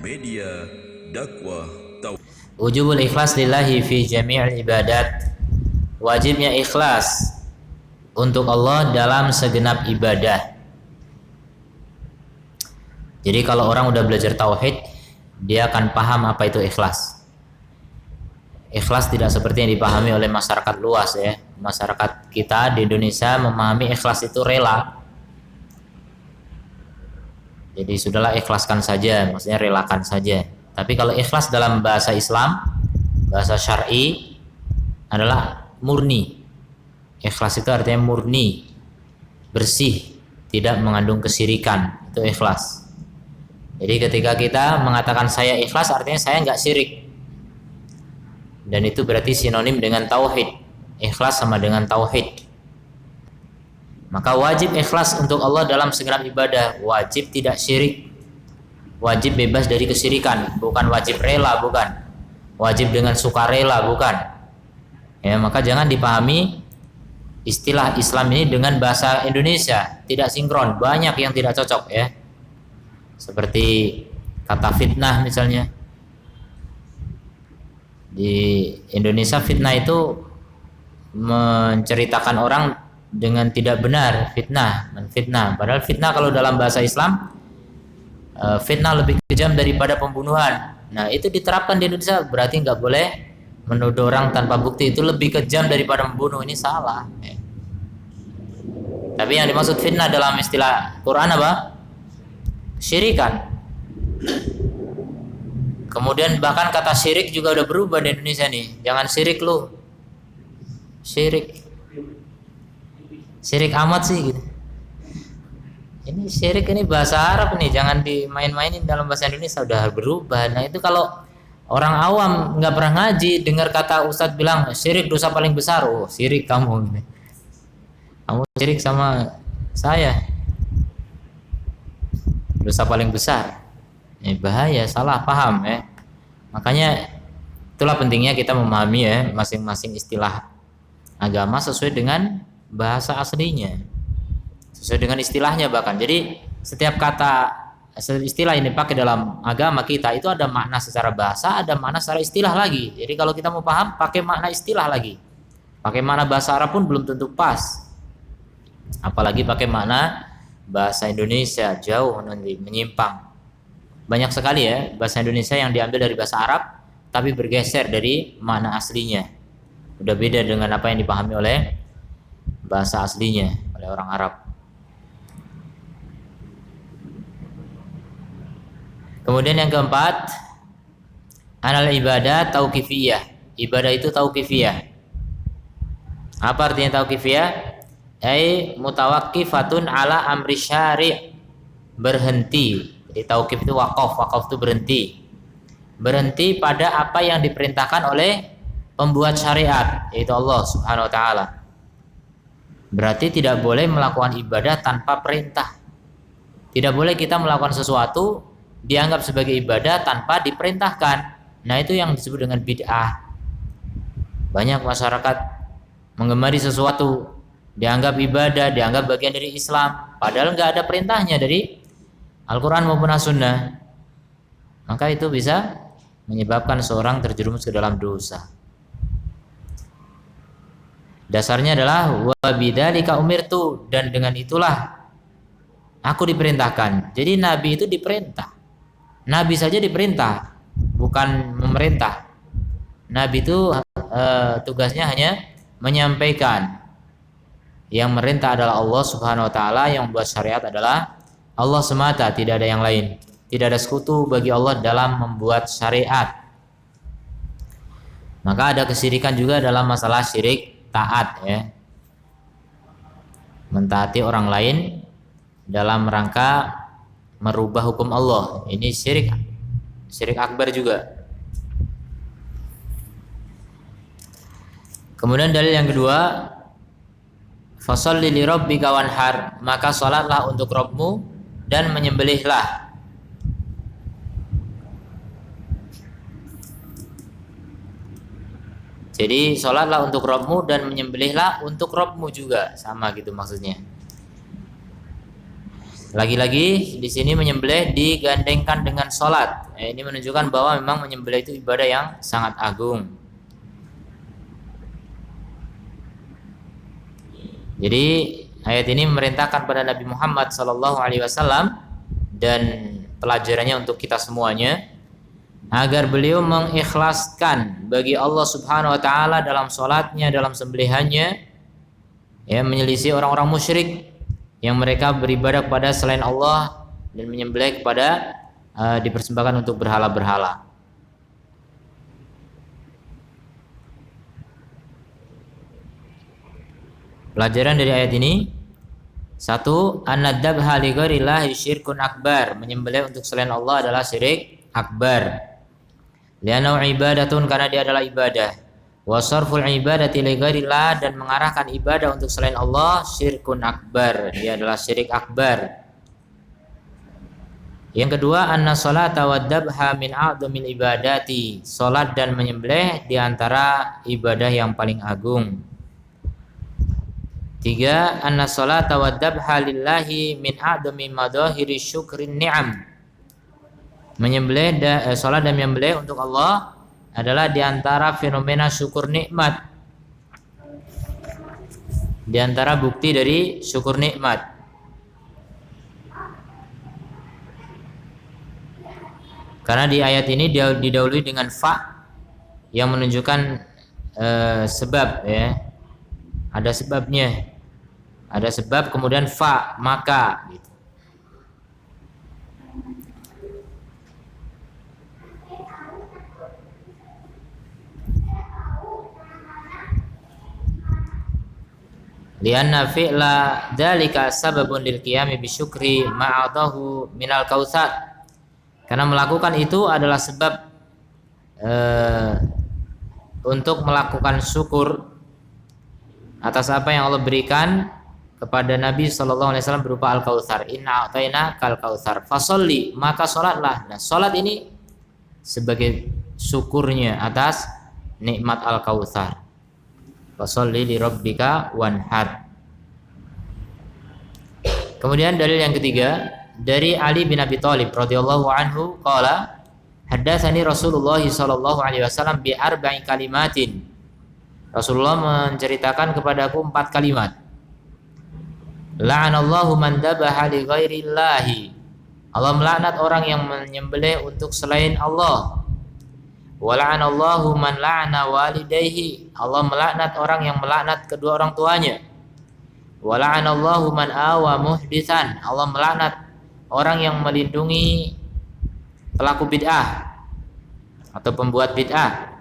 Media dakwah tauhid. Wujubul ikhlas lillahi fi jami'il ibadat. Wajibnya ikhlas untuk Allah dalam segenap ibadah. Jadi kalau orang udah belajar tauhid, dia akan paham apa itu ikhlas. Ikhlas tidak seperti yang dipahami oleh masyarakat luas ya. Masyarakat kita di Indonesia memahami ikhlas itu rela. Jadi sudahlah ikhlaskan saja, maksudnya relakan saja. Tapi kalau ikhlas dalam bahasa Islam, bahasa syar'i adalah murni. Ikhlas itu artinya murni, bersih, tidak mengandung kesyirikan. Itu ikhlas. Jadi ketika kita mengatakan saya ikhlas, artinya saya nggak syirik. Dan itu berarti sinonim dengan tauhid. Ikhlas sama dengan tauhid. Maka wajib ikhlas untuk Allah dalam segenap ibadah. Wajib tidak syirik. Wajib bebas dari kesyirikan. Bukan wajib rela, bukan. Wajib dengan sukarela, bukan. Ya, maka jangan dipahami istilah Islam ini dengan bahasa Indonesia. Tidak sinkron. Banyak yang tidak cocok ya. Seperti kata fitnah misalnya. Di Indonesia fitnah itu menceritakan orang dengan tidak benar, fitnah, menfitnah. Padahal fitnah kalau dalam bahasa Islam, fitnah lebih kejam daripada pembunuhan. Nah itu diterapkan di Indonesia, berarti nggak boleh menuduh orang tanpa bukti, itu lebih kejam daripada membunuh. Ini salah. Tapi yang dimaksud fitnah dalam istilah Quran apa? Syirikan. Kemudian bahkan kata syirik juga udah berubah di Indonesia nih. Jangan syirik lu. Syirik amat sih gitu. Ini syirik ini bahasa Arab nih, jangan dimain-mainin dalam bahasa Indonesia, udah berubah. Nah itu kalau orang awam nggak pernah ngaji, dengar kata Ustadz bilang syirik dosa paling besar, oh syirik kamu ini. Kamu syirik sama saya. Dosa paling besar. Ini bahaya, salah paham ya. Makanya itulah pentingnya kita memahami ya masing-masing istilah agama sesuai dengan bahasa aslinya, sesuai dengan istilahnya bahkan. Jadi setiap kata istilah ini dipakai dalam agama kita itu ada makna secara bahasa, ada makna secara istilah lagi. Jadi kalau kita mau paham pakai makna istilah lagi, pakai makna bahasa Arab pun belum tentu pas, apalagi pakai makna bahasa Indonesia, jauh nanti menyimpang. Banyak sekali ya bahasa Indonesia yang diambil dari bahasa Arab tapi bergeser dari makna aslinya, udah beda dengan apa yang dipahami oleh bahasa aslinya oleh orang Arab. Kemudian yang keempat, anal ibadah tauqifiyah. Ibadah itu tauqifiyah. Apa artinya tauqifiyah? Ai mutawaqqifatun ala amri syari', berhenti. Jadi tauqif itu waqaf itu berhenti. Berhenti pada apa yang diperintahkan oleh pembuat syariat, yaitu Allah Subhanahu wa taala. Berarti tidak boleh melakukan ibadah tanpa perintah. Tidak boleh kita melakukan sesuatu dianggap sebagai ibadah tanpa diperintahkan. Nah itu yang disebut dengan bid'ah. Banyak masyarakat menggemari sesuatu dianggap ibadah, dianggap bagian dari Islam, padahal nggak ada perintahnya dari Al-Quran maupun As-Sunnah. Maka itu bisa menyebabkan seorang terjerumus ke dalam dosa. Dasarnya adalah wa bidzalika umirtu, dan dengan itulah aku diperintahkan. Jadi nabi itu diperintah. Nabi saja diperintah, bukan memerintah. Nabi itu tugasnya hanya menyampaikan. Yang merintah adalah Allah Subhanahu wa taala, yang membuat syariat adalah Allah semata, tidak ada yang lain. Tidak ada sekutu bagi Allah dalam membuat syariat. Maka ada kesyirikan juga dalam masalah syirik taat ya. Mentaati orang lain dalam rangka merubah hukum Allah. Ini syirik akbar juga. Kemudian dalil yang kedua, fasholli li rabbika wanhar, maka salatlah untuk Rabbmu dan menyembelihlah. Jadi sholatlah untuk Rabbmu dan menyembelihlah untuk Rabbmu juga, sama gitu maksudnya. Lagi-lagi di sini menyembelih digandengkan dengan sholat. Ini menunjukkan bahwa memang menyembelih itu ibadah yang sangat agung. Jadi ayat ini memerintahkan pada Nabi Muhammad SAW dan pelajarannya untuk kita semuanya agar beliau mengikhlaskan bagi Allah Subhanahu wa taala dalam salatnya, dalam sembelihannya, ya, menyelisih orang-orang musyrik yang mereka beribadah kepada selain Allah dan menyembelih kepada dipersembahkan untuk berhala-berhala. Pelajaran dari ayat ini, satu, an-nadabha li ghairillahi syirkun akbar, menyembelih untuk selain Allah adalah syirik akbar. Li'annahu ibadatun, karena dia adalah ibadah. Wa sarful ibadati li ghairillah, dan mengarahkan ibadah untuk selain Allah syirkun akbar, dia adalah syirik akbar. Yang kedua, anna sholata wad dabha min a'dhamil ibadati, salat dan menyembelih di antara ibadah yang paling agung. Tiga, anna sholata wad dabha lillahi min a'dhami madahiri syukrin ni'am, menyembelih salat dan menyembelih untuk Allah adalah di antara fenomena syukur nikmat, di antara bukti dari syukur nikmat. Karena di ayat ini dia didahului dengan fa yang menunjukkan sebab, ya. Ada sebabnya. Ada sebab kemudian fa, maka gitu. Lianna fi'la dzalika sababun lil qiyami bisyukri ma'adahu minal kautsar. Karena melakukan itu adalah sebab untuk melakukan syukur atas apa yang Allah berikan kepada Nabi SAW berupa al-kautsar. Inna a'tayna kal kautsar fasholli, maka sholatlah. Nah, sholat ini sebagai syukurnya atas nikmat al-kautsar. Fasholli li rabbika wanhar. Kemudian dalil yang ketiga dari Ali bin Abi Thalib radhiyallahu anhu qala haddatsani Rasulullah sallallahu alaihi wasallam bi arba'i kalimatin. Rasulullah menceritakan kepadaku 4 kalimat. La'anallahu man dabaha li ghairillahi, Allah melaknat orang yang menyembelih untuk selain Allah. Wa la'anallahu man la'ana walidayhi, Allah melaknat orang yang melaknat kedua orang tuanya. Wa la'anallahu man awa muhditsan, Allah melaknat orang yang melindungi pelaku bid'ah atau pembuat bid'ah.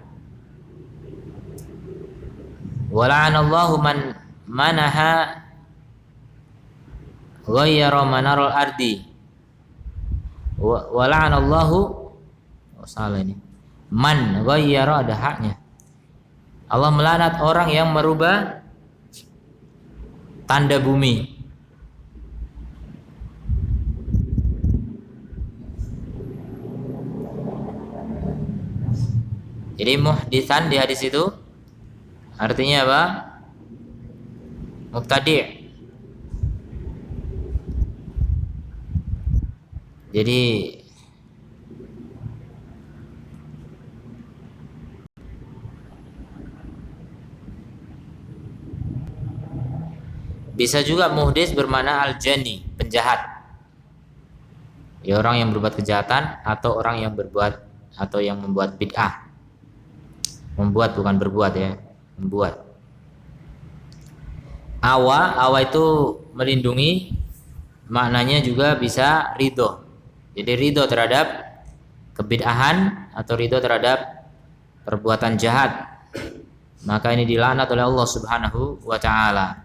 Wa la'anallahu man manaha ghayyara manarul ardi. Wa la'anallahu, salah ini, man ghayyara, ada haknya. Allah melaknat orang yang merubah tanda bumi. Jadi muhditsan di hadis itu artinya apa? Mubtadi'. Jadi bisa juga muhdits bermakna al-jani, penjahat. Ya, orang yang berbuat kejahatan atau orang yang berbuat atau yang membuat bid'ah. Membuat, bukan berbuat, ya. Membuat. Awa itu melindungi, maknanya juga bisa ridho. Jadi ridho terhadap kebid'ahan atau ridho terhadap perbuatan jahat, maka ini dilaknat oleh Allah Subhanahu wa ta'ala.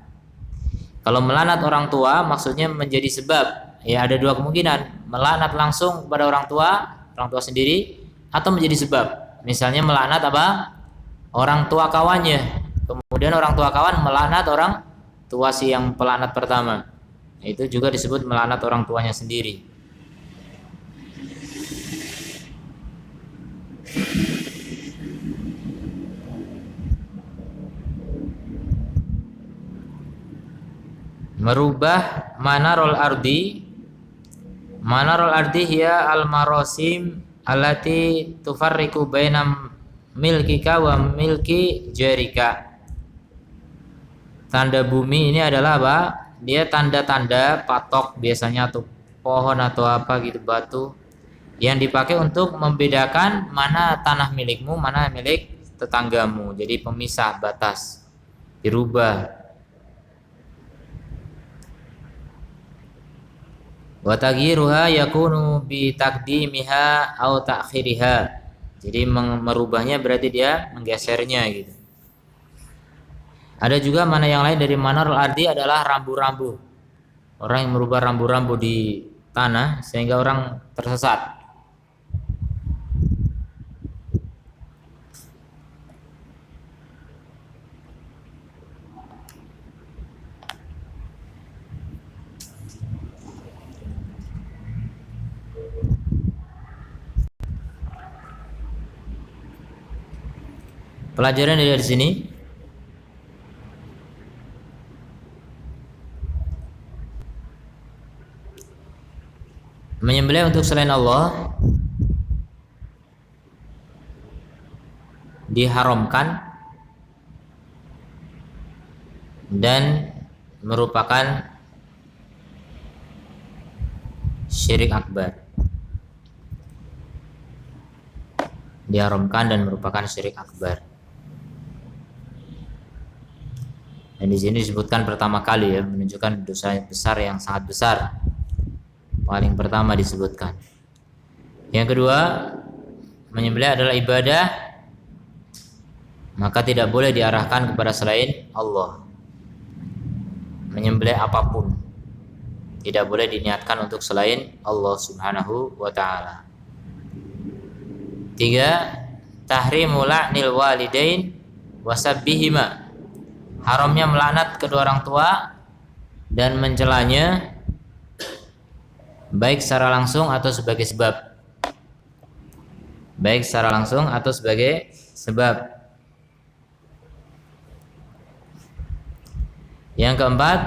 Kalau melaknat orang tua maksudnya menjadi sebab, ya ada dua kemungkinan, melaknat langsung kepada orang tua sendiri, atau menjadi sebab. Misalnya melaknat apa? Orang tua kawannya, kemudian orang tua kawan melaknat orang tua si yang pelaknat pertama, itu juga disebut melaknat orang tuanya sendiri. Merubah manarul ardi Manarul ardi hiya al-marasim allati tufarriqu baina milkika wa milki jarika. Tanda bumi ini adalah apa? Dia tanda-tanda patok biasanya atau pohon atau apa gitu, batu yang dipakai untuk membedakan mana tanah milikmu, mana milik tetanggamu. Jadi pemisah, batas dirubah. Wa taghyiruha yakunu bi taqdimiha au ta'khiriha. Jadi merubahnya berarti dia menggesernya gitu. Ada juga mana yang lain dari manarul ardi adalah rambu-rambu. Orang yang merubah rambu-rambu di tanah sehingga orang tersesat. Pelajaran dari sini, menyembelih untuk selain Allah diharamkan dan merupakan syirik akbar. Diharamkan dan merupakan syirik akbar. Dan di sini disebutkan pertama kali ya, menunjukkan dosa besar yang sangat besar. Paling pertama disebutkan. Yang kedua, menyembelih adalah ibadah, maka tidak boleh diarahkan kepada selain Allah. Menyembelih apapun tidak boleh diniatkan untuk selain Allah Subhanahu wa ta'ala. 3. Tahrimu la'nil walidain wasabbihima. Haramnya melaknat kedua orang tua dan mencelanya baik secara langsung atau sebagai sebab. Baik secara langsung atau sebagai sebab. Yang keempat,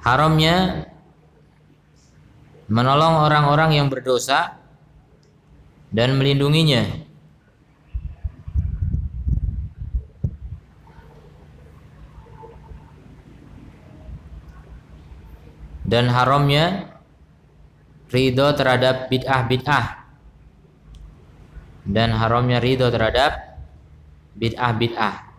haramnya menolong orang-orang yang berdosa dan melindunginya. Dan haramnya ridho terhadap bid'ah-bid'ah. Dan haramnya ridho terhadap bid'ah-bid'ah.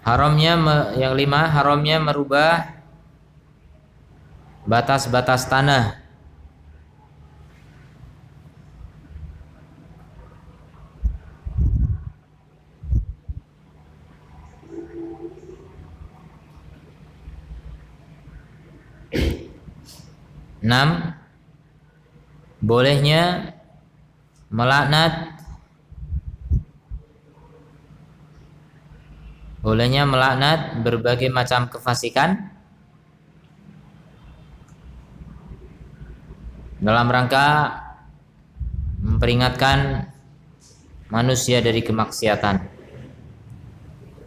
Haramnya yang 5, haramnya merubah batas-batas tanah. Enam, bolehnya melaknat berbagai macam kefasikan dalam rangka memperingatkan manusia dari kemaksiatan.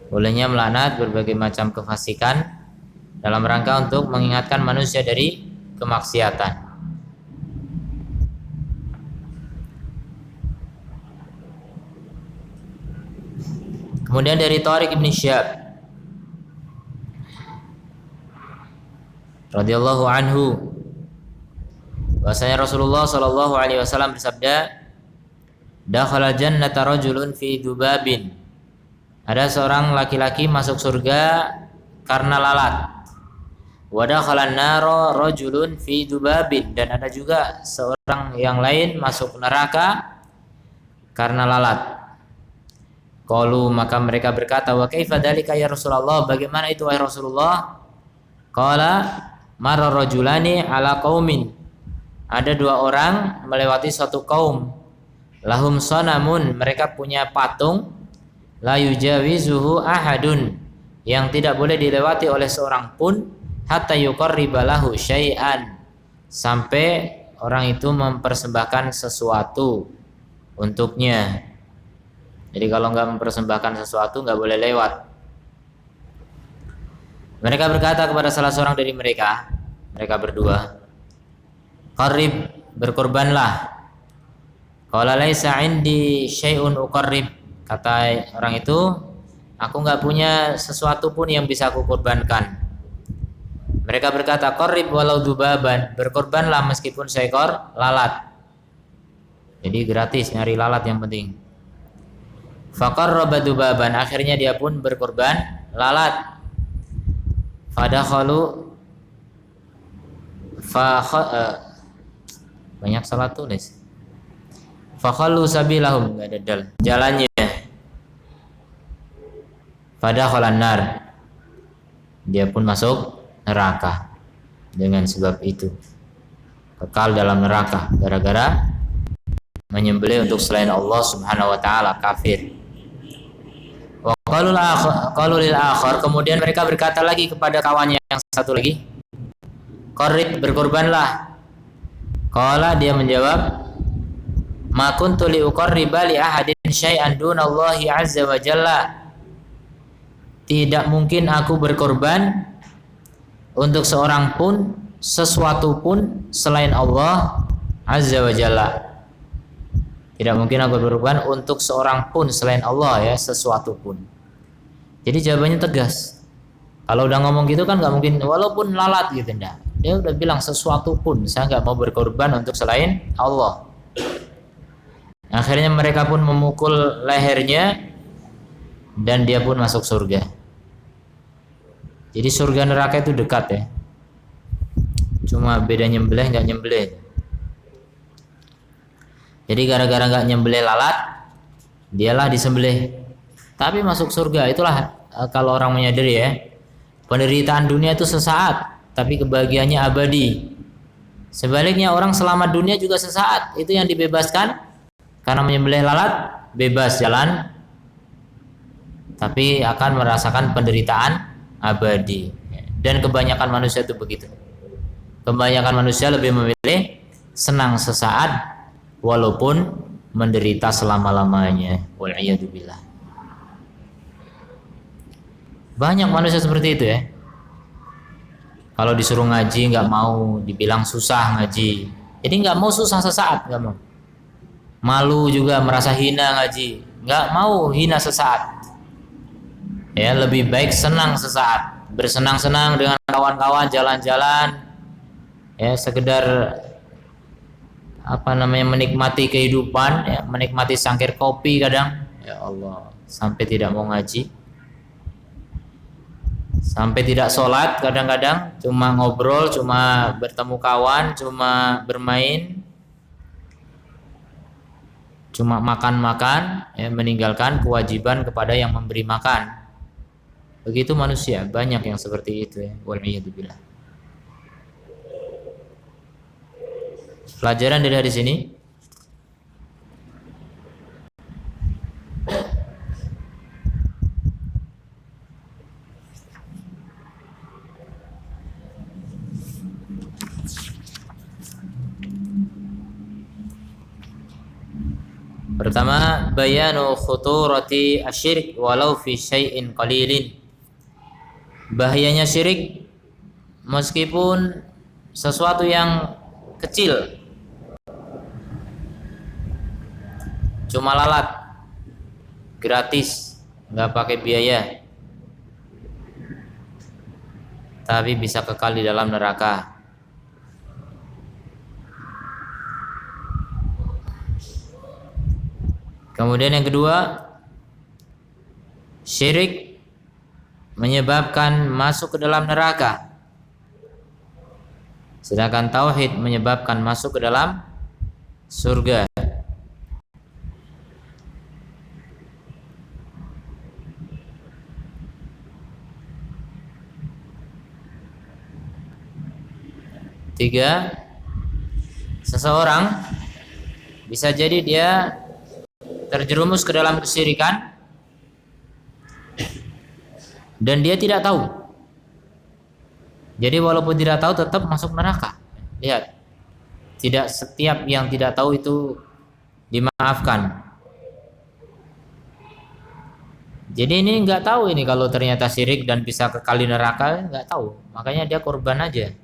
Bolehnya melaknat berbagai macam kefasikan dalam rangka untuk mengingatkan manusia dari kemaksiatan. Kemudian dari Thariq Ibn Syihab radhiyallahu anhu, bahwasanya Rasulullah sallallahu alaihi wasallam bersabda, dakhala jannata rajulun fi dubabin. Ada seorang laki-laki masuk surga karena lalat. Wa dakhala an-nara rajulun fi dubabin, dan ada juga seorang yang lain masuk neraka karena lalat. Qalu, maka mereka berkata, wa kaifa dzalika ya Rasulullah, bagaimana itu wahai Rasulullah? Qala marra rajulani ala qaumin, ada dua orang melewati suatu kaum, lahum sanamun, mereka punya patung, la yujawizuhu ahadun, yang tidak boleh dilewati oleh seorang pun, hatta yuqarriba lahu syai'an, sampai orang itu mempersembahkan sesuatu untuknya. Jadi kalau nggak mempersembahkan sesuatu nggak boleh lewat. Mereka berkata kepada salah seorang dari mereka berdua, qarrib, berkorbanlah. Qala laisa indi syai'un uqarrib. Kata orang itu, aku nggak punya sesuatu pun yang bisa aku korbankan. Mereka berkata, qarrib walau dubaban, berkorbanlah meskipun seekor lalat. Jadi gratis, nyari lalat yang penting. Faqarraba dubaban, akhirnya dia pun berkorban lalat. Fadakhalu banyak salah tulis. Fakhallu sabilahum, enggak ada dal. Jalannya. Fadakhalan nar. Dia pun masuk neraka. Dengan sebab itu kekal dalam neraka gara-gara menyembelih untuk selain Allah Subhanahu wa taala, kafir. Wa qalu lil akhar, kemudian mereka berkata lagi kepada kawannya yang satu lagi, qarrib, berkorbanlah. Qala, dia menjawab, ma kuntu li uqarriba li ahadin syai'an dunallahi azza wa jalla. Tidak mungkin aku berkorban untuk seorang pun, sesuatu pun selain Allah azza wa jalla. Tidak mungkin aku berkorban untuk seorang pun selain Allah, ya, sesuatu pun. Jadi jawabannya tegas. Kalau udah ngomong gitu kan nggak mungkin walaupun lalat gitu, enggak. Dia udah bilang sesuatu pun, saya nggak mau berkorban untuk selain Allah. Akhirnya mereka pun memukul lehernya dan dia pun masuk surga. Jadi surga neraka itu dekat, ya. Cuma beda nyembelih nggak nyembelih. Jadi gara-gara nggak nyembelih lalat, dialah disembelih, tapi masuk surga. Itulah kalau orang menyadari, ya, penderitaan dunia itu sesaat, tapi kebahagiaannya abadi. Sebaliknya orang selamat dunia juga sesaat, itu yang dibebaskan karena menyembelih lalat, bebas jalan, tapi akan merasakan penderitaan abadi. Dan kebanyakan manusia itu begitu. Kebanyakan manusia lebih memilih senang sesaat walaupun menderita selama-lamanya. Wal'iyadzubillah. Banyak manusia seperti itu, ya. Kalau disuruh ngaji nggak mau, dibilang susah ngaji. Jadi nggak mau susah sesaat, nggak mau. Malu juga, merasa hina ngaji, nggak mau hina sesaat. Ya, lebih baik senang sesaat, bersenang-senang dengan kawan-kawan, jalan-jalan, ya, sekedar menikmati kehidupan, ya, menikmati sangkir kopi kadang, ya Allah, sampai tidak mau ngaji, sampai tidak sholat kadang-kadang, cuma ngobrol, cuma bertemu kawan, cuma bermain, cuma makan-makan, ya, meninggalkan kewajiban kepada yang memberi makan. Begitu manusia, banyak yang seperti itu, ya. Wal'iyadzubillah. Pelajaran dari hadis ini, pertama, bayanu khuturati asyirik walau fi syai'in qalilin. Bahayanya syirik meskipun sesuatu yang kecil, cuma lalat, gratis, nggak pakai biaya, tapi bisa kekal di dalam neraka. Kemudian yang kedua, syirik menyebabkan masuk ke dalam neraka, sedangkan tauhid menyebabkan masuk ke dalam surga. Tiga, seseorang bisa jadi dia terjerumus ke dalam kesyirikan dan dia tidak tahu. Jadi walaupun tidak tahu tetap masuk neraka. Lihat, Tidak setiap yang tidak tahu itu dimaafkan. Jadi ini nggak tahu ini kalau ternyata syirik dan bisa kekal di neraka, nggak tahu. Makanya dia korban aja.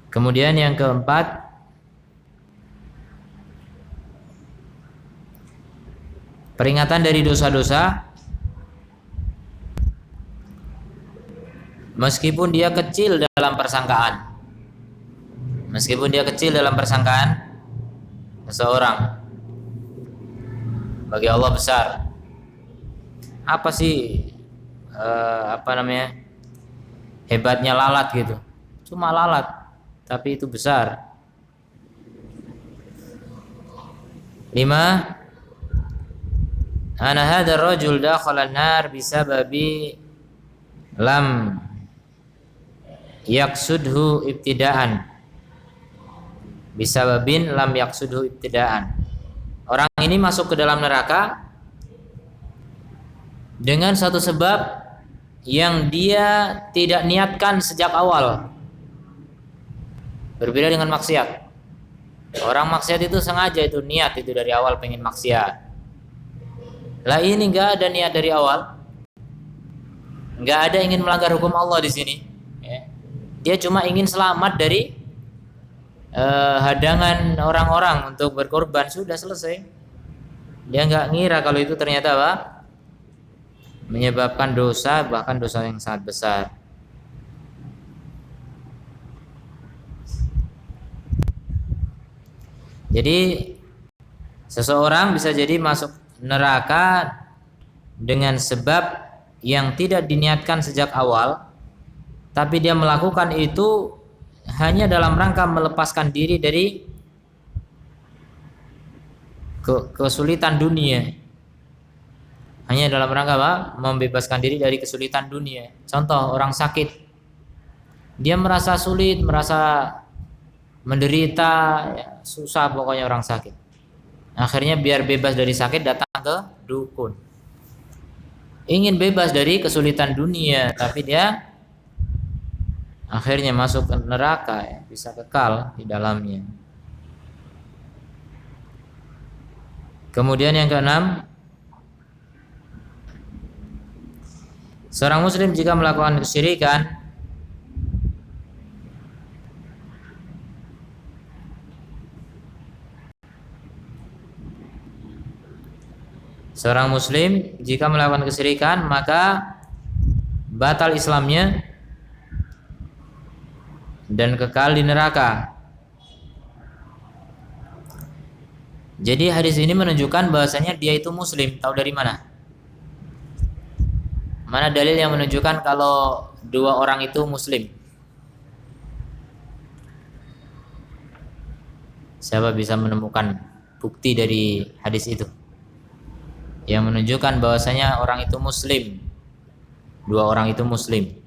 Kemudian yang keempat, peringatan dari dosa-dosa meskipun dia kecil dalam persangkaan. Meskipun dia kecil dalam persangkaan seseorang, bagi Allah besar. Apa sih hebatnya lalat gitu? Cuma lalat, tapi itu besar. 5. Ana hadzal rajul dakhala an-nar bisababi lam yaksudhu ibtidaan. Bisababin lam yaksudhu ibtidaan. Orang ini masuk ke dalam neraka dengan satu sebab yang dia tidak niatkan sejak awal. Berbeda dengan maksiat. Orang maksiat itu sengaja, itu niat itu dari awal pengen maksiat. Lah ini nggak ada niat dari awal, nggak ada ingin melanggar hukum Allah di sini. Dia cuma ingin selamat dari hadangan orang-orang untuk berkorban, sudah selesai. Dia nggak ngira kalau itu ternyata apa? Menyebabkan dosa, bahkan dosa yang sangat besar. Jadi seseorang bisa jadi masuk neraka dengan sebab yang tidak diniatkan sejak awal, tapi dia melakukan itu hanya dalam rangka melepaskan diri dari kesulitan dunia. Hanya dalam rangka apa? Membebaskan diri dari kesulitan dunia. Contoh, orang sakit, dia merasa sulit, merasa menderita, ya, susah pokoknya orang sakit. Akhirnya biar bebas dari sakit datang ke dukun. Ingin bebas dari kesulitan dunia, tapi dia akhirnya masuk ke neraka, ya, bisa kekal di dalamnya. Kemudian yang keenam, seorang muslim jika melakukan kesyirikan, seorang muslim jika melakukan kesyirikan maka batal Islamnya dan kekal di neraka. Jadi hadis ini menunjukkan bahwasanya dia itu muslim. Tahu dari mana? Mana dalil yang menunjukkan kalau dua orang itu muslim? Siapa bisa menemukan bukti dari hadis itu yang menunjukkan bahwasanya orang itu muslim? Dua orang itu muslim.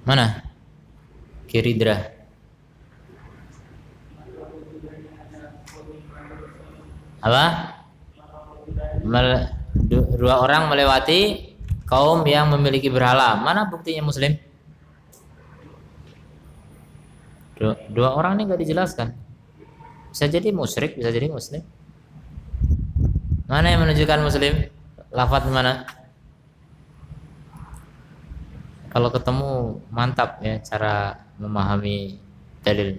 Mana? Kiridra. Apa? Dua orang melewati kaum yang memiliki berhala. Mana buktinya muslim? Dua orang ini nggak dijelaskan. Bisa jadi musyrik, bisa jadi muslim. Mana yang menunjukkan muslim? Lafaz mana? Kalau ketemu mantap ya cara memahami dalil.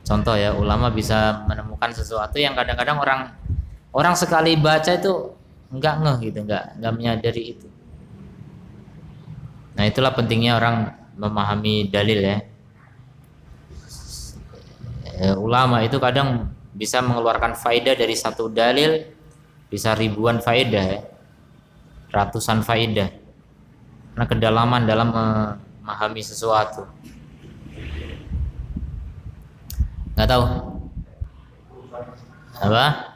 Contoh ya, ulama bisa menemukan sesuatu yang kadang-kadang orang sekali baca itu enggak ngeh gitu, enggak menyadari itu. Nah, itulah pentingnya orang memahami dalil ya. Ulama itu kadang bisa mengeluarkan faedah dari satu dalil bisa ribuan faedah ya. Ratusan faedah. karena kedalaman dalam memahami sesuatu. Nggak tahu apa?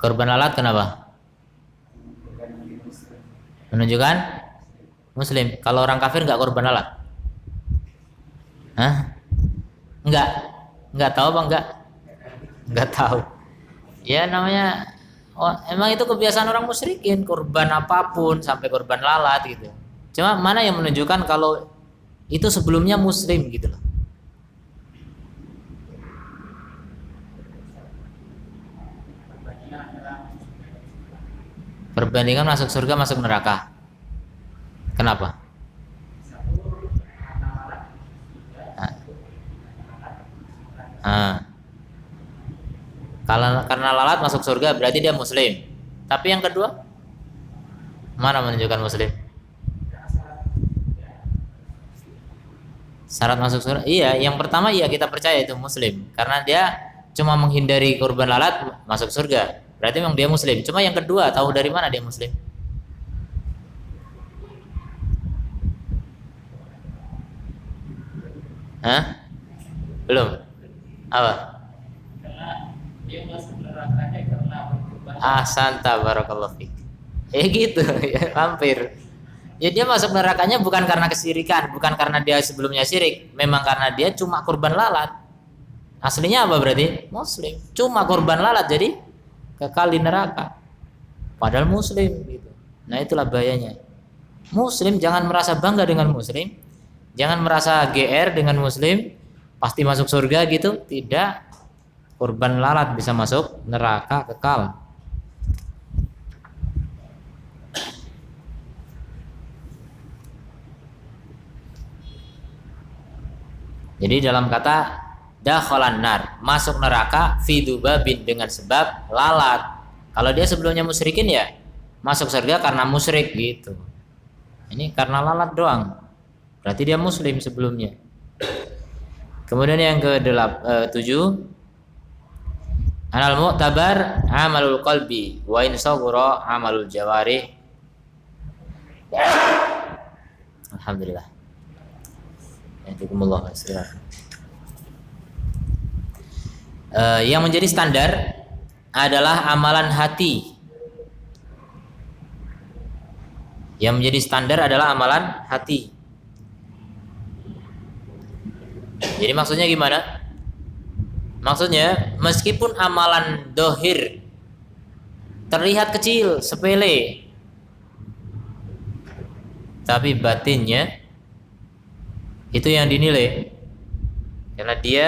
Korban lalat kenapa? Menunjukkan Muslim. Kalau orang kafir nggak korban lalat? Hah? Nggak tahu apa enggak? Nggak tahu. Ya namanya, emang itu kebiasaan orang musyrikin, korban apapun sampai korban lalat gitu. Cuma mana yang menunjukkan kalau itu sebelumnya Muslim gitu loh. Perbandingan masuk surga masuk neraka. Kenapa? Kalau karena lalat masuk surga berarti dia Muslim. Tapi yang kedua, mana menunjukkan Muslim? Syarat masuk surga? Iya, yang pertama iya kita percaya itu Muslim, karena dia cuma menghindari korban lalat masuk surga. Berarti memang dia Muslim. Cuma yang kedua, tahu dari mana dia Muslim? Hah? Belum? Apa? Santa barakallahu fik. Gitu ya, hampir. Ya dia masuk nerakanya bukan karena kesirikan, bukan karena dia sebelumnya syirik, memang karena dia cuma korban lalat. Aslinya apa berarti? Muslim. Cuma korban lalat jadi kekal di neraka. Padahal Muslim gitu. Nah, itulah bahayanya. Muslim jangan merasa bangga dengan Muslim, jangan merasa GR dengan Muslim, pasti masuk surga gitu. Tidak. Korban lalat bisa masuk neraka kekal. Jadi dalam kata dakhalan nar, masuk neraka fi dzubabin dengan sebab lalat. Kalau dia sebelumnya musyrikin ya masuk surga karena musyrik gitu. Ini karena lalat doang. Berarti dia Muslim sebelumnya. Kemudian yang ke-7, anal mu'tabar amalul qalbi wa in saghara amalul jawarih. Alhamdulillah. Jazakumullah khairan. Yang menjadi standar adalah amalan hati. Yang menjadi standar adalah amalan hati. Jadi maksudnya gimana? Maksudnya meskipun amalan dohir terlihat kecil, sepele, tapi batinnya itu yang dinilai, karena dia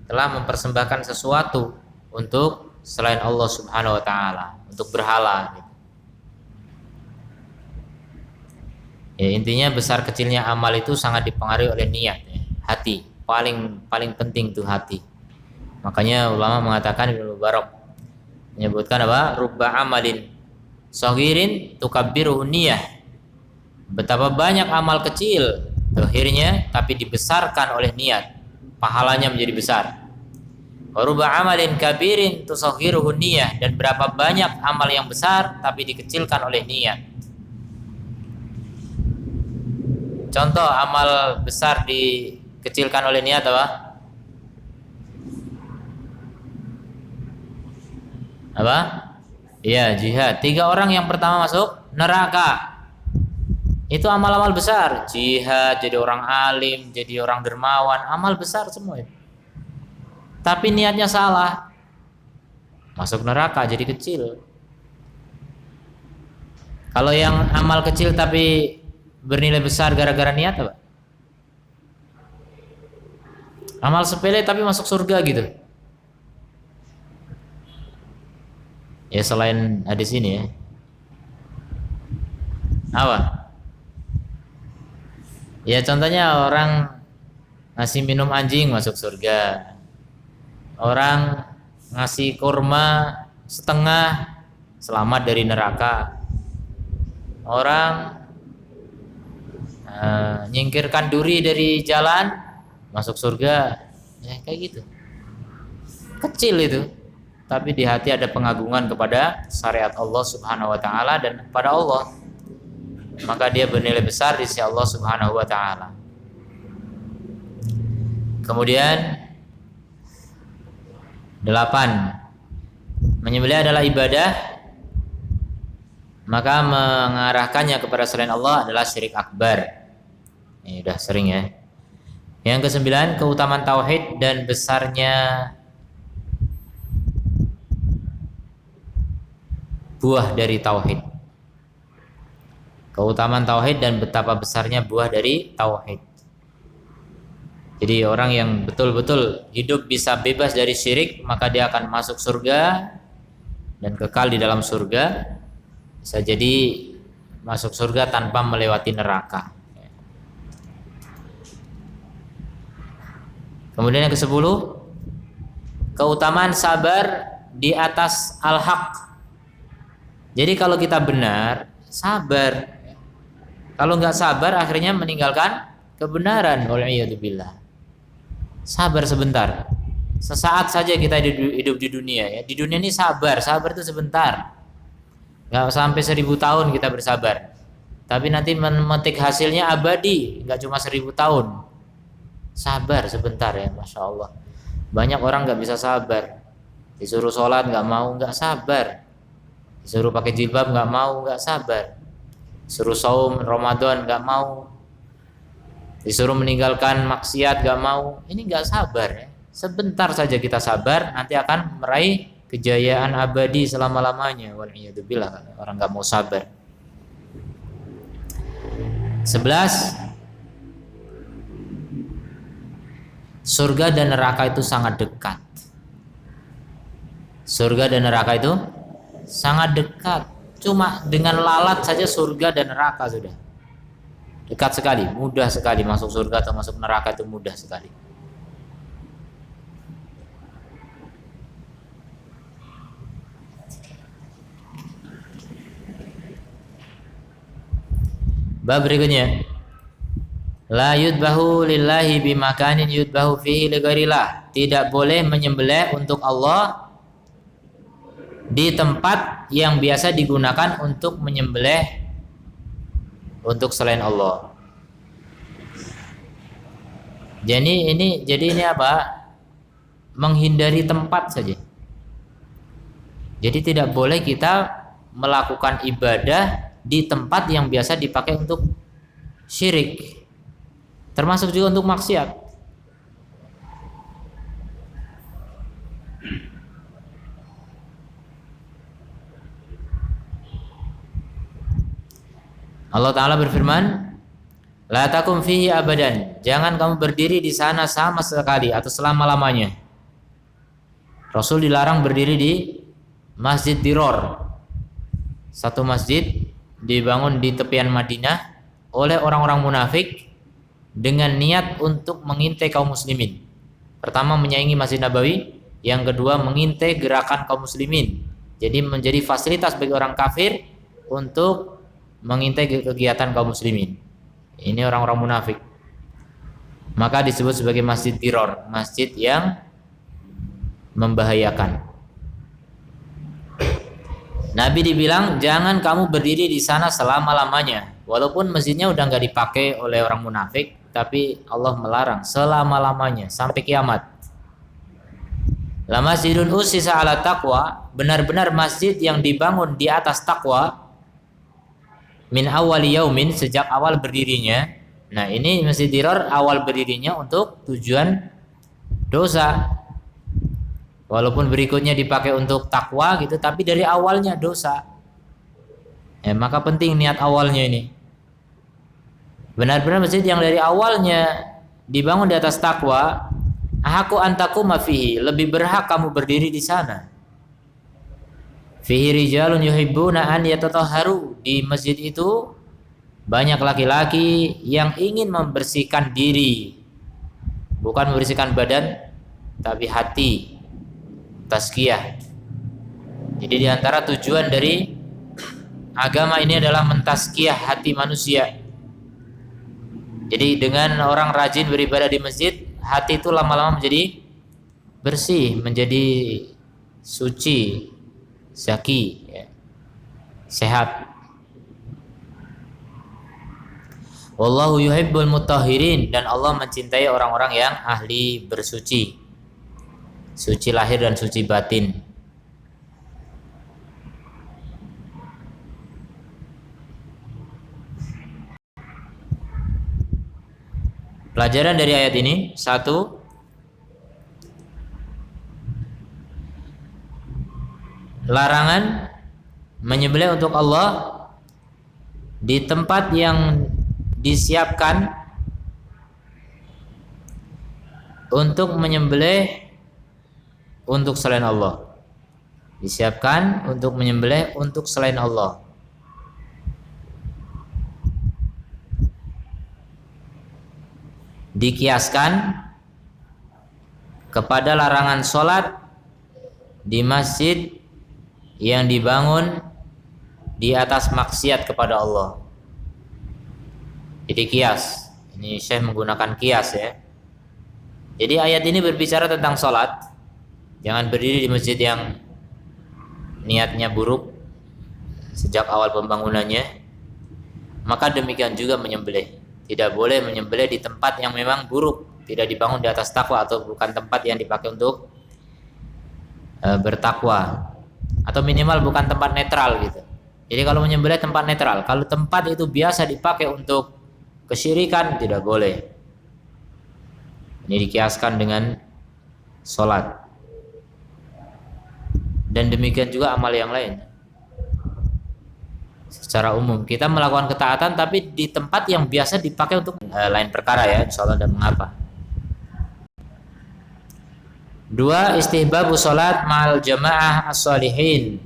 telah mempersembahkan sesuatu untuk selain Allah Subhanahu wa taala, untuk berhala gitu. Ya, intinya besar kecilnya amal itu sangat dipengaruhi oleh niat ya. Hati, paling penting tuh hati. Makanya ulama mengatakan, Ibnu Mubarak menyebutkan apa? Rubba amalin saghirin tukabbiruhu niyah. Betapa banyak amal kecil akhirnya tapi dibesarkan oleh niat, pahalanya menjadi besar. Rubba amalin kabirin tusaghiruhu niyah, dan berapa banyak amal yang besar tapi dikecilkan oleh niat. Contoh amal besar dikecilkan oleh niat apa? Apa? Iya, jihad. 3 orang yang pertama masuk neraka. Itu amal-amal besar. Jihad, jadi orang alim, jadi orang dermawan, amal besar semua itu. Tapi niatnya salah, masuk neraka jadi kecil. Kalau yang amal kecil tapi bernilai besar gara-gara niat apa? Amal sepele tapi masuk surga gitu. Ya selain hadis ini ya. Apa? Ya contohnya orang ngasih minum anjing masuk surga. Orang ngasih kurma setengah selamat dari neraka. Orang nyingkirkan duri dari jalan masuk surga. Ya kayak gitu. Kecil itu. Tapi di hati ada pengagungan kepada syariat Allah Subhanahu wa taala dan kepada Allah. maka dia bernilai besar di sisi Allah Subhanahu wa taala. Kemudian 8, menyembelih adalah ibadah, maka mengarahkannya kepada selain Allah adalah syirik akbar. Ini udah sering ya. Yang ke-9, keutamaan tauhid dan besarnya buah dari tauhid. Keutamaan tauhid dan betapa besarnya buah dari tauhid. Jadi orang yang betul-betul hidup bisa bebas dari syirik, maka dia akan masuk surga dan kekal di dalam surga. Bisa jadi masuk surga tanpa melewati neraka. Kemudian yang ke-10, keutamaan sabar di atas al-haq. Jadi kalau kita benar, sabar. Kalau nggak sabar, akhirnya meninggalkan kebenaran. Wal'iyadzubillah. Sabar sebentar. Sesaat saja kita hidup di dunia ya. Di dunia ini sabar itu sebentar. Nggak sampai 1000 tahun kita bersabar. Tapi nanti memetik hasilnya abadi, nggak cuma 1000 tahun. Sabar sebentar ya, Masya Allah. Banyak orang nggak bisa sabar. Disuruh sholat nggak mau, nggak sabar. Disuruh pakai jilbab nggak mau, nggak sabar. Disuruh saum Ramadan nggak mau. Disuruh meninggalkan maksiat nggak mau. Ini nggak sabar ya. Sebentar saja kita sabar, nanti akan meraih kejayaan abadi selama-lamanya. Wal'iyadzubillah, orang nggak mau sabar. 11, surga dan neraka itu sangat dekat. Surga dan neraka itu sangat dekat. Cuma dengan lalat saja surga dan neraka sudah dekat sekali, mudah sekali. Masuk surga atau masuk neraka itu mudah sekali. Bab berikutnya, la yudbahu lillahi bimakanin yudbahu fihi ligairillah. Tidak boleh menyembelih untuk Allah di tempat yang biasa digunakan untuk menyembelih untuk selain Allah. Jadi ini apa? Menghindari tempat saja. Jadi tidak boleh kita melakukan ibadah di tempat yang biasa dipakai untuk syirik. Termasuk juga untuk maksiat. Allah Ta'ala berfirman, la takum fihi abadan. Jangan kamu berdiri di sana sama sekali atau selama-lamanya. Rasul dilarang berdiri di Masjid Diror. Satu masjid dibangun di tepian Madinah oleh orang-orang munafik dengan niat untuk mengintai kaum muslimin. Pertama menyaingi Masjid Nabawi, yang kedua mengintai gerakan kaum muslimin. Jadi menjadi fasilitas bagi orang kafir untuk mengintai kegiatan kaum muslimin. Ini orang-orang munafik. Maka disebut sebagai Masjid Diror, masjid yang membahayakan. Nabi dibilang jangan kamu berdiri di sana selama-lamanya. Walaupun masjidnya udah nggak dipakai oleh orang munafik, tapi Allah melarang selama-lamanya sampai kiamat. La masjidun ussisa ala taqwa, benar-benar masjid yang dibangun di atas takwa, min awwali yaumin, sejak awal berdirinya. Nah, ini Masjid Diror awal berdirinya untuk tujuan dosa. Walaupun berikutnya dipakai untuk takwa gitu, tapi dari awalnya dosa. Maka penting niat awalnya ini. Benar-benar masjid yang dari awalnya dibangun di atas takwa, ahaku antakuma fihi, lebih berhak kamu berdiri di sana. Fihi rijalun yuhibbuna an yatatahharu, di masjid itu banyak laki-laki yang ingin membersihkan diri. Bukan membersihkan badan, tapi hati. Tazkiyah. Jadi di antara tujuan dari agama ini adalah mentazkiyah hati manusia. Jadi dengan orang rajin beribadah di masjid, hati itu lama-lama menjadi bersih, menjadi suci, zaki, ya, sehat. Wallahu yuhibbul mutahhirin, dan Allah mencintai orang-orang yang ahli bersuci. Suci lahir dan suci batin. Pelajaran dari ayat ini, satu, larangan menyembelih untuk Allah di tempat yang disiapkan untuk menyembelih untuk selain Allah. Disiapkan untuk menyembelih untuk selain Allah. Dikiaskan kepada larangan sholat di masjid yang dibangun di atas maksiat kepada Allah. Jadi kias, ini Syekh menggunakan kias ya. Jadi ayat ini berbicara tentang sholat. Jangan berdiri di masjid yang niatnya buruk sejak awal pembangunannya. Maka demikian juga menyembelih. Tidak boleh menyembelih di tempat yang memang buruk, tidak dibangun di atas takwa atau bukan tempat yang dipakai untuk bertakwa, atau minimal bukan tempat netral gitu. Jadi kalau menyembelih tempat netral, kalau tempat itu biasa dipakai untuk kesyirikan tidak boleh. Ini dikiaskan dengan sholat. Dan demikian juga amal yang lain. Secara umum kita melakukan ketaatan tapi di tempat yang biasa dipakai untuk lain perkara ya, insyaallah dan mengapa. Dua, istihbabu sholat ma'al jamaah as-salihin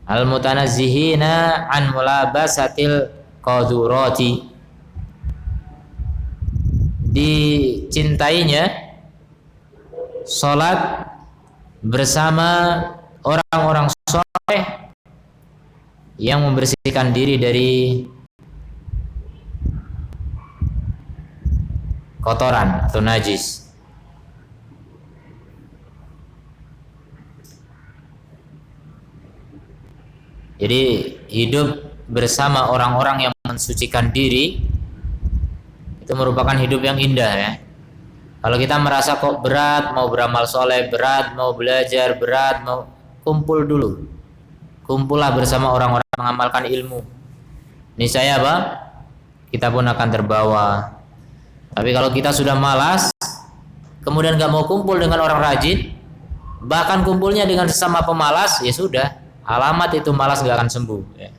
al-mutanazzihina an mulabasatil qadurati. Dicintainya sholat bersama orang-orang soleh yang membersihkan diri dari kotoran atau najis. Jadi hidup bersama orang-orang yang mensucikan diri itu merupakan hidup yang indah ya. Kalau kita merasa kok berat, mau beramal soleh, berat, mau belajar, berat, mau kumpul dulu. Kumpullah bersama orang-orang mengamalkan ilmu. Niscaya apa? Kita pun akan terbawa. Tapi kalau kita sudah malas, kemudian gak mau kumpul dengan orang rajin, bahkan kumpulnya dengan sesama pemalas, ya sudah. Alamat itu malas gak akan sembuh ya.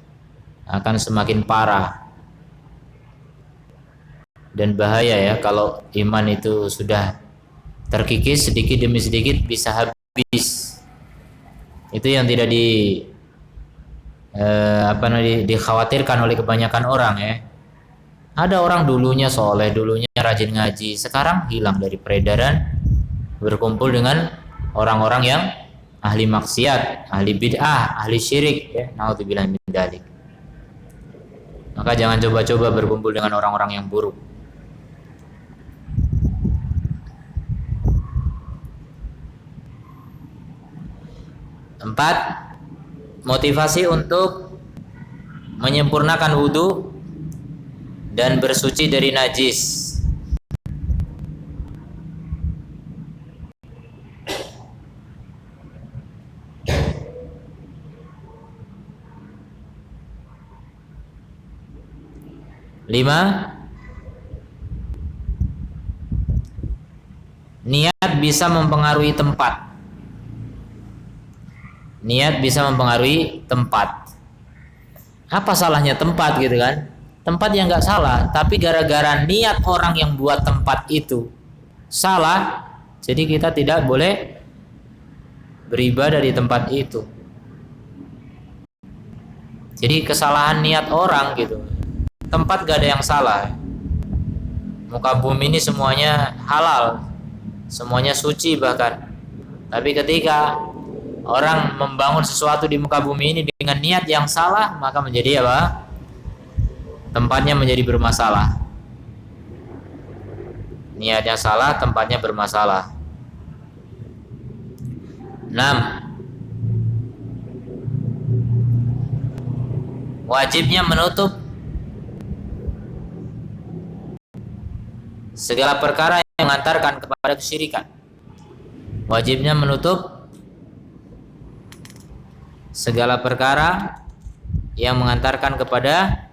Akan semakin parah. Dan bahaya ya kalau iman itu sudah terkikis sedikit demi sedikit bisa habis. Itu yang tidak dikhawatirkan oleh kebanyakan orang ya. Ada orang dulunya soleh, dulunya rajin ngaji, sekarang hilang dari peredaran, berkumpul dengan orang-orang yang ahli maksiat, ahli bid'ah, ahli syirik ya. Naudzubillah min dzalik. Maka jangan coba-coba berkumpul dengan orang-orang yang buruk. Empat, motivasi untuk menyempurnakan wudhu dan bersuci dari najis. Lima, niat bisa mempengaruhi tempat. Niat bisa mempengaruhi tempat. Apa salahnya tempat gitu kan? Tempat yang nggak salah, tapi gara-gara niat orang yang buat tempat itu salah, jadi kita tidak boleh beribadah di tempat itu. Jadi kesalahan niat orang gitu. Tempat gak ada yang salah. Muka bumi ini semuanya halal, semuanya suci bahkan. Tapi ketika orang membangun sesuatu di muka bumi ini dengan niat yang salah, maka menjadi apa? Tempatnya menjadi bermasalah. Niatnya salah, tempatnya bermasalah. 6. Wajibnya menutup segala perkara yang mengantarkan kepada kesyirikan. Wajibnya menutup segala perkara yang mengantarkan kepada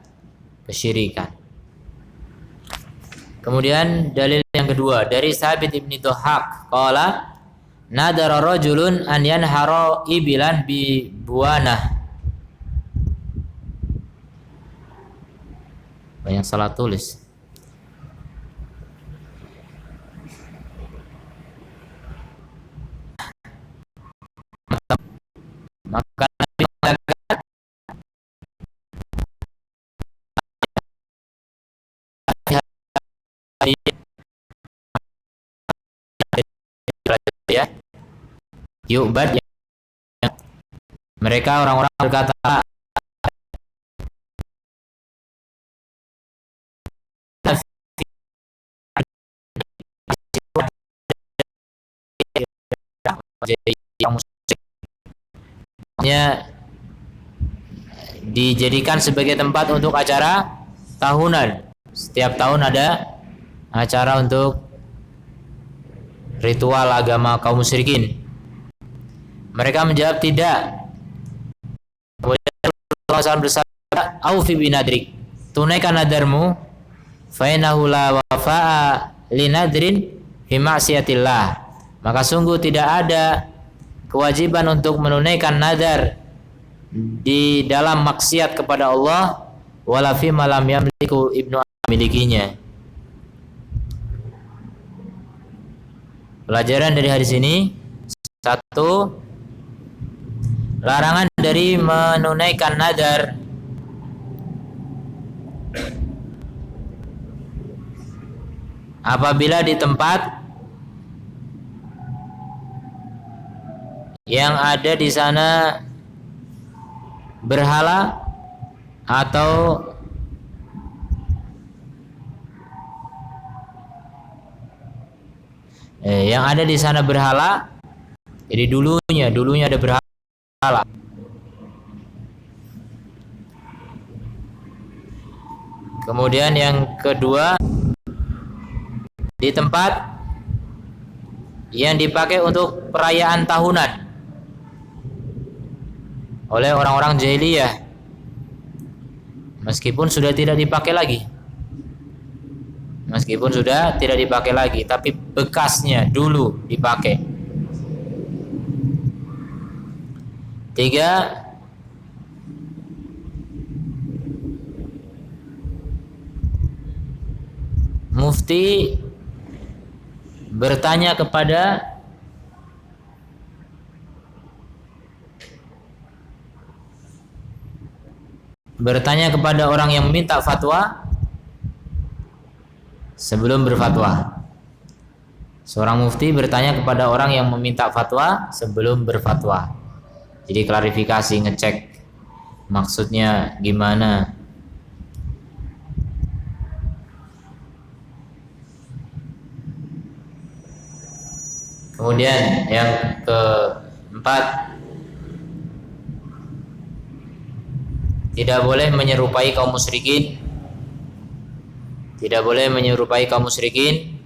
kesyirikan. Kemudian dalil yang kedua dari Sabit ibn Dhahhak, qala nadara rajulun an yanhara ibilan bi buanah. Banyak salah tulis. Maka Nabi mengatakan ya, yu'bad, ya. Mereka orang-orang berkata yang musyrik dijadikan sebagai tempat untuk acara tahunan. Setiap tahun ada acara untuk ritual agama kaum musyrikin. Mereka menjawab tidak. Kemudian Rasulullah SAW bersabda, "Aufi binadrik." Tunaikan nadarmu, fa innahu la wafa'a linadrin fi ma'siyatillah. Maka sungguh tidak ada kewajiban untuk menunaikan nadar di dalam maksiat kepada Allah, wala fi malam yamliku ibnu milikinya. Pelajaran dari hadis ini, satu, larangan dari menunaikan nadar apabila di tempat yang ada di sana berhala atau yang ada di sana berhala. Jadi dulunya ada berhala. Kemudian yang kedua, di tempat yang dipakai untuk perayaan tahunan oleh orang-orang jahiliyah, meskipun sudah tidak dipakai lagi. Meskipun sudah tidak dipakai lagi, tapi bekasnya dulu dipakai. Tiga, mufti bertanya kepada orang yang meminta fatwa sebelum berfatwa. Seorang mufti bertanya kepada orang yang meminta fatwa sebelum berfatwa. Jadi klarifikasi, ngecek maksudnya gimana. Kemudian yang keempat, tidak boleh menyerupai kaum musyrikin. Tidak boleh menyerupai kaum musyrikin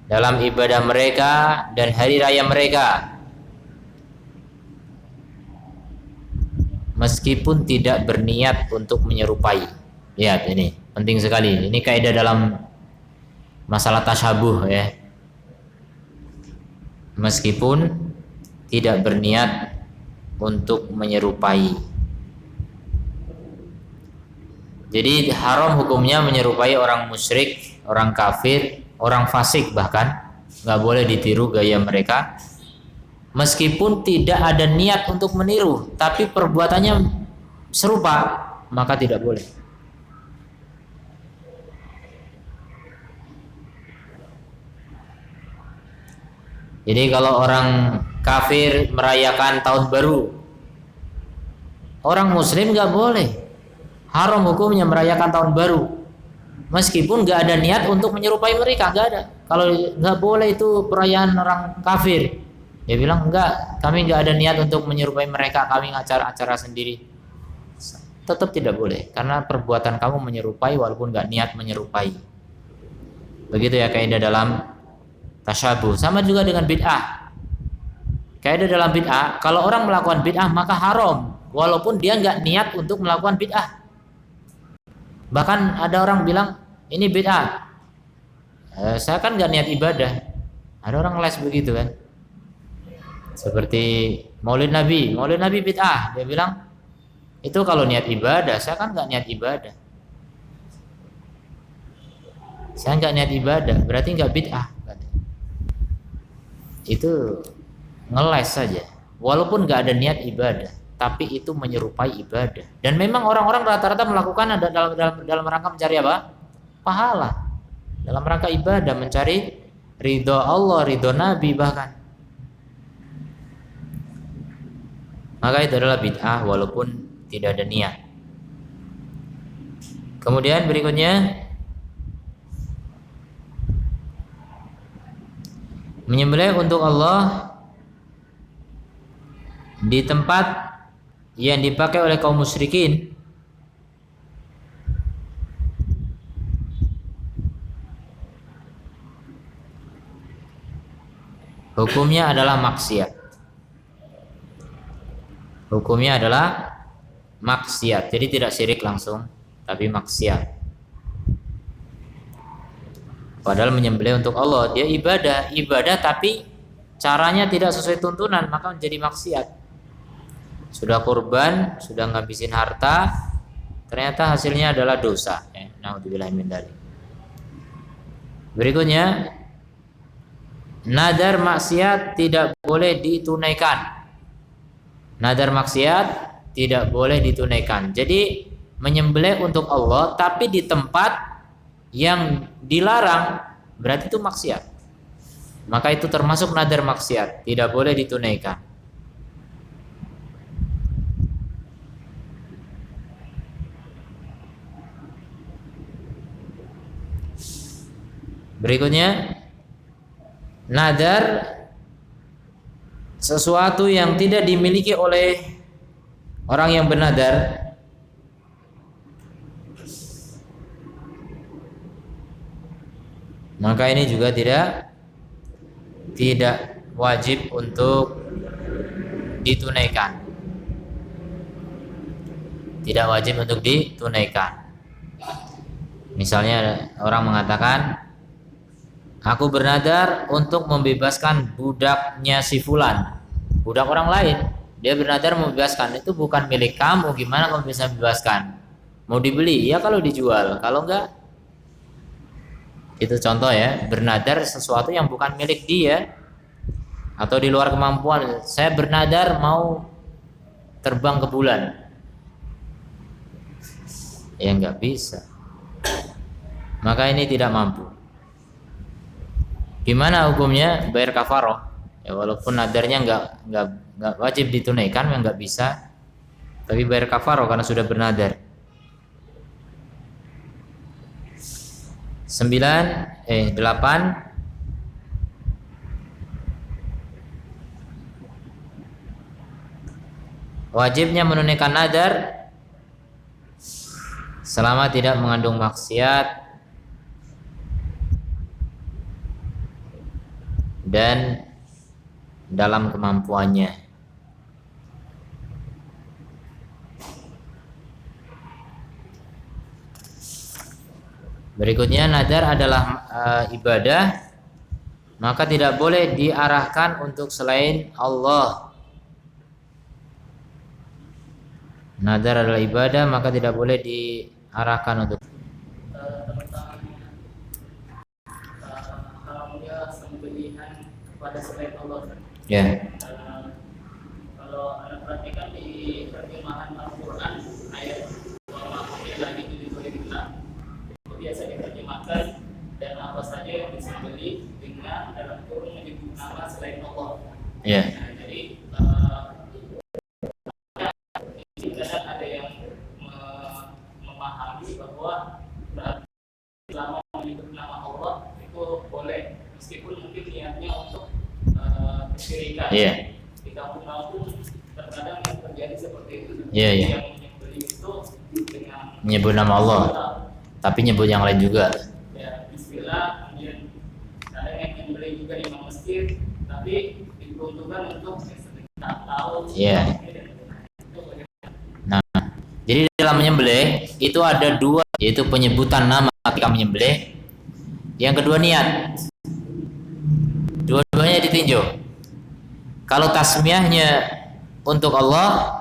dalam ibadah mereka dan hari raya mereka, meskipun tidak berniat untuk menyerupai. Lihat ini, penting sekali. Ini kaidah dalam masalah tasyabuh ya. Meskipun tidak berniat untuk menyerupai. Jadi haram hukumnya menyerupai orang musyrik, orang kafir, orang fasik, bahkan nggak boleh ditiru gaya mereka. Meskipun tidak ada niat untuk meniru, tapi perbuatannya serupa, maka tidak boleh. Jadi kalau orang kafir merayakan tahun baru, orang muslim nggak boleh. Haram hukumnya merayakan tahun baru, meskipun nggak ada niat untuk menyerupai mereka, nggak ada. Kalau nggak boleh itu perayaan orang kafir, dia bilang enggak, kami nggak ada niat untuk menyerupai mereka, kami acara-acara sendiri. Tetap tidak boleh, karena perbuatan kamu menyerupai walaupun nggak niat menyerupai. Begitu ya kaidah dalam tasyabuh. Sama juga dengan bid'ah. Kaidah dalam bid'ah, kalau orang melakukan bid'ah maka haram walaupun dia nggak niat untuk melakukan bid'ah. Bahkan ada orang bilang ini bid'ah. Saya kan nggak niat ibadah. Ada orang les begitu kan. Seperti Maulid Nabi bid'ah. Dia bilang itu kalau niat ibadah, saya kan nggak niat ibadah. Saya nggak niat ibadah, berarti nggak bid'ah. Itu ngeles saja. Walaupun nggak ada niat ibadah, tapi itu menyerupai ibadah. Dan memang orang-orang rata-rata melakukan dalam rangka mencari apa? Pahala. Dalam rangka ibadah, mencari ridho Allah, ridho Nabi bahkan. Maka itu adalah bid'ah walaupun tidak ada niat. Kemudian berikutnya, menyembelih untuk Allah di tempat yang dipakai oleh kaum musyrikin hukumnya adalah maksiat. Hukumnya adalah maksiat. Jadi tidak syirik langsung, tapi maksiat. Padahal menyembelih untuk Allah, dia ibadah tapi caranya tidak sesuai tuntunan, maka menjadi maksiat. Sudah kurban, sudah ngabisin harta, ternyata hasilnya adalah dosa. Naudzubillah min dzalik. Berikutnya, nadar maksiat tidak boleh ditunaikan. Nadar maksiat tidak boleh ditunaikan. Jadi menyembelih untuk Allah tapi di tempat yang dilarang, berarti itu maksiat. Maka itu termasuk nadar maksiat, tidak boleh ditunaikan. Berikutnya, nadar sesuatu yang tidak dimiliki oleh orang yang bernadar. Maka ini juga tidak wajib untuk ditunaikan. Tidak wajib untuk ditunaikan. Misalnya orang mengatakan, aku bernadar untuk membebaskan budaknya si fulan, budak orang lain. Dia bernadar membebaskan, itu bukan milik kamu. Gimana kamu bisa bebaskan? Mau dibeli? Ya kalau dijual. Kalau enggak, itu contoh ya, bernadar sesuatu yang bukan milik dia atau di luar kemampuan. Saya bernadar mau terbang ke bulan, ya nggak bisa. Maka ini tidak mampu. Gimana hukumnya? Bayar kafaroh. Ya walaupun nadarnya nggak wajib ditunaikan, yang nggak bisa, tapi bayar kafaroh karena sudah bernadar. 8 wajibnya menunaikan nadar selama tidak mengandung maksiat dan dalam kemampuannya. Berikutnya, nadar adalah ibadah, maka tidak boleh diarahkan untuk selain Allah. Nadar adalah ibadah, maka tidak boleh diarahkan untuk haramnya sembelihan kepada selain Allah. ya. Kalau Anda perhatikan di terjemahan Al-Quran ayat lagi biasa diterjemahkan dan apa saja yang disembelih dengan dalam kurung menyebut nama selain Allah. Ya. Nah, jadi kadang ada yang memahami bahwa selama menyebut nama Allah itu boleh, meskipun mungkin niatnya untuk kesyirikan. Iya. Di kampung-kampung terkadang yang terjadi seperti itu. Iya, iya. Yang menyembelih itu dengan Menyebut nama Allah, tapi nyebut yang lain juga. ya, Bismillah, juga imam masjid, tapi diperuntukkan untuk sedekah laut. Iya. Nah, jadi dalam menyembelih itu ada dua, yaitu penyebutan nama ketika menyembelih. Yang kedua niat. Dua-duanya ditinjau. Kalau tasmiyahnya untuk Allah,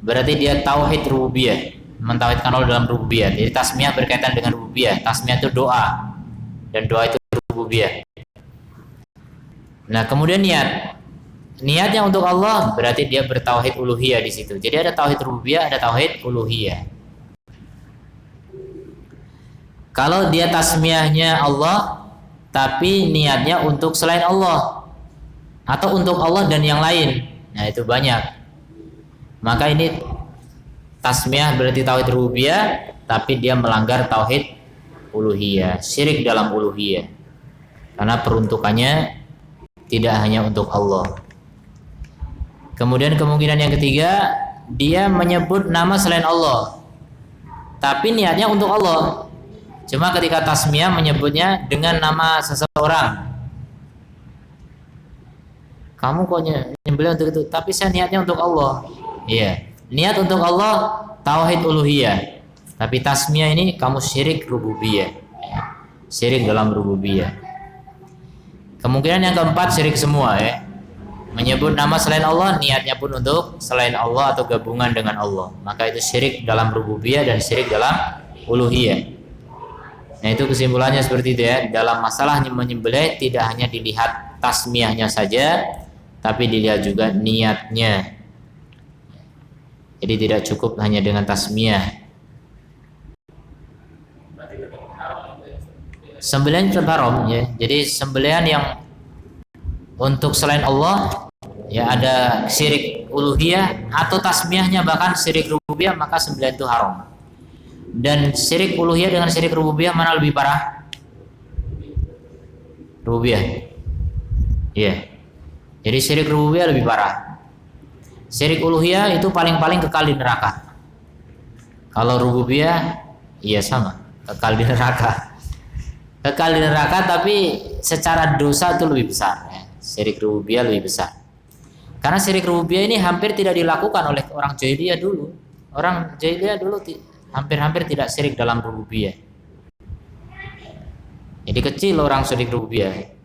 berarti dia tauhid rububiyah, mentauhidkan Allah dalam rububiyah. Jadi tasmiyah berkaitan dengan rububiyah. Tasmiyah itu doa, dan doa itu rububiyah. Nah, kemudian niat. Niatnya untuk Allah berarti dia bertauhid uluhiyah di situ. Jadi ada tauhid rububiyah, ada tauhid uluhiyah. Kalau dia tasmiyahnya Allah tapi niatnya untuk selain Allah atau untuk Allah dan yang lain, nah itu banyak. Maka ini tasmiyah berarti tauhid rububiyah tapi dia melanggar tauhid uluhiyah, syirik dalam uluhiyah. Karena peruntukannya tidak hanya untuk Allah. Kemudian kemungkinan yang ketiga, dia menyebut nama selain Allah tapi niatnya untuk Allah. Cuma ketika tasmiyah menyebutnya dengan nama seseorang. Kamu kok nyembelih untuk itu, tapi saya niatnya untuk Allah. Iya, niat untuk Allah tauhid uluhiyah. Tapi tasmiyah ini kamu syirik rububiyah. Syirik dalam rububiyah. Kemungkinan yang keempat syirik semua ya. Menyebut nama selain Allah, niatnya pun untuk selain Allah atau gabungan dengan Allah. Maka itu syirik dalam rububiyah dan syirik dalam uluhiyah. Nah, itu kesimpulannya seperti itu ya. Dalam masalah menyembelih tidak hanya dilihat tasmiyahnya saja, tapi dilihat juga niatnya. Jadi tidak cukup hanya dengan tasmiyah. Sembelihan tetap haram ya. Jadi sembelihan yang untuk selain Allah ya ada syirik uluhiyah atau tasmiyahnya bahkan syirik rububiyah, maka sembelihan itu haram. Dan syirik uluhiyah dengan syirik rububiyah mana lebih parah? Rububiyah. Iya. Jadi syirik rububiyah lebih parah. Syirik uluhiyah itu paling-paling kekal di neraka. Kalau rububiyah iya sama, kekal di neraka. Kekal di neraka tapi secara dosa itu lebih besar ya. Syirik rububiyah lebih besar. Karena syirik rububiyah ini hampir tidak dilakukan oleh orang jahiliyah dulu. Orang jahiliyah dulu hampir-hampir tidak syirik dalam rububiyah. Jadi kecil orang syirik rububiyah.